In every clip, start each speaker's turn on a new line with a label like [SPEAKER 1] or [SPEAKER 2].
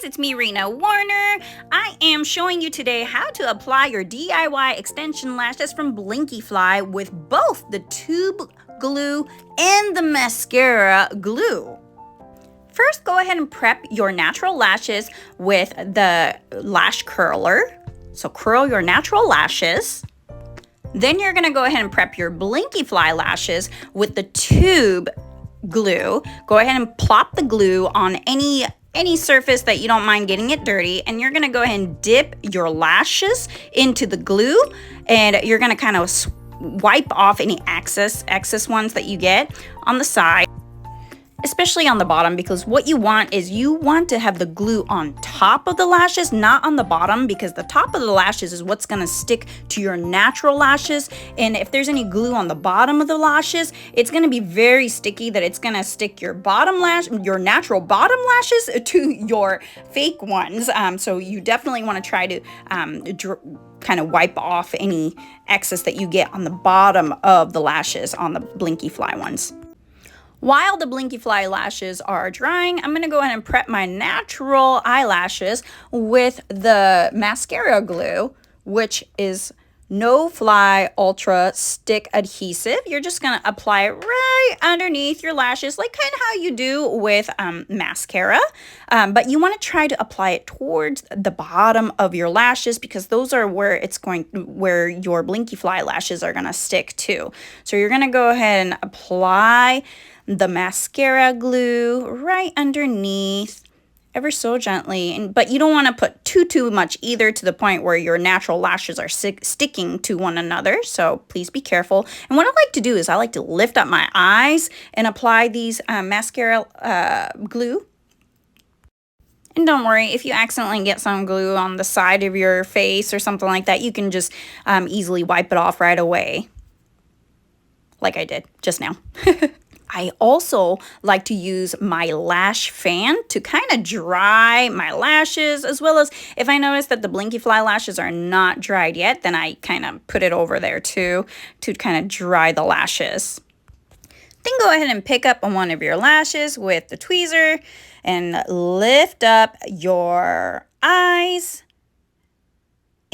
[SPEAKER 1] it's me, Rena Warner. I am showing you today how to apply your DIY extension lashes from Blinkifly with both the tube glue and the mascara glue. First, go ahead and prep your natural lashes with the lash curler. So curl your natural lashes. Then you're gonna go ahead and prep your Blinkifly lashes with the tube glue. Go ahead and plop the glue on any surface that you don't mind getting it dirty, and you're gonna go ahead and dip your lashes into the glue, and you're gonna kind of wipe off any excess ones that you get on the side, especially on the bottom, because what you want is you want to have the glue on top of the lashes, not on the bottom, because the top of the lashes is what's going to stick to your natural lashes. And if there's any glue on the bottom of the lashes, it's going to be very sticky, that it's going to stick your your natural bottom lashes to your fake ones. So you definitely want to try to kind of wipe off any excess that you get on the bottom of the lashes on the Blinkifly ones. While the Blinkifly lashes are drying, I'm going to go ahead and prep my natural eyelashes with the mascara glue, which is No Fly Ultra Stick Adhesive. You're just going to apply it right underneath your lashes, like kind of how you do with mascara. But you want to try to apply it towards the bottom of your lashes, because those are where where your Blinkifly lashes are going to stick to. So you're going to go ahead and apply the mascara glue right underneath, ever so gently, but you don't want to put too much either, to the point where your natural lashes are sticking to one another. So please be careful. And what I like to do is I like to lift up my eyes and apply these mascara glue. And don't worry, if you accidentally get some glue on the side of your face or something like that, you can just easily wipe it off right away, like I did just now. I also like to use my lash fan to kind of dry my lashes, as well as if I notice that the Blinkifly lashes are not dried yet, then I kind of put it over there too to kind of dry the lashes. Then go ahead and pick up on one of your lashes with the tweezer and lift up your eyes.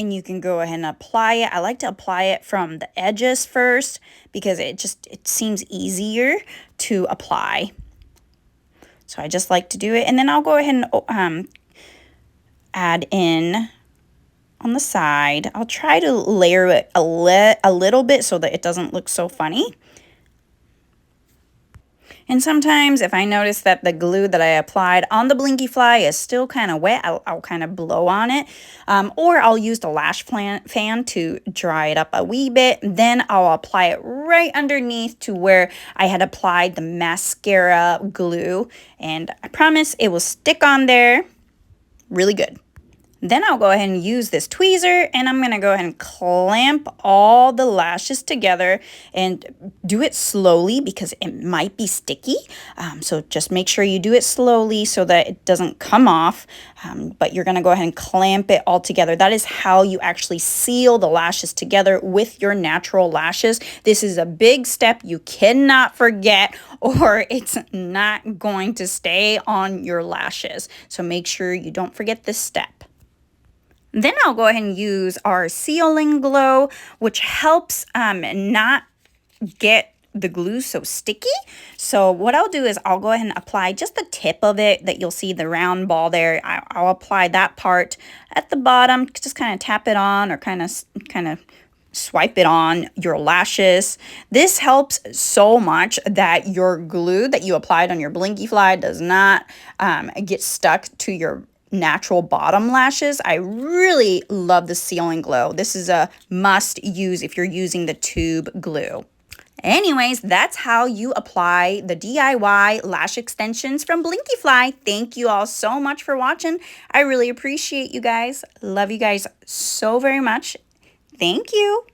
[SPEAKER 1] And you can go ahead and apply it. I like to apply it from the edges first, because it seems easier to apply. So I just like to do it. And then I'll go ahead and add in on the side. I'll try to layer it a little bit so that it doesn't look so funny. And sometimes if I notice that the glue that I applied on the Blinkifly is still kind of wet, I'll kind of blow on it. Or I'll use the lash fan to dry it up a wee bit. Then I'll apply it right underneath to where I had applied the mascara glue. And I promise it will stick on there really good. Then I'll go ahead and use this tweezer, and I'm going to go ahead and clamp all the lashes together, and do it slowly because it might be sticky. So just make sure you do it slowly so that it doesn't come off. But you're going to go ahead and clamp it all together. That is how you actually seal the lashes together with your natural lashes. This is a big step you cannot forget, or it's not going to stay on your lashes. So make sure you don't forget this step. Then I'll go ahead and use our sealing glue, which helps not get the glue so sticky. So what I'll do is I'll go ahead and apply just the tip of it, that you'll see the round ball there. I'll apply that part at the bottom, just kind of tap it on, or kind of swipe it on your lashes. This helps so much that your glue that you applied on your Blinkifly does not get stuck to your natural bottom lashes. I really love the sealing glue. This is a must use if you're using the tube glue. Anyways, that's how you apply the DIY lash extensions from Blinkifly. Thank you all so much for watching. I really appreciate you guys. Love you guys so very much. Thank you.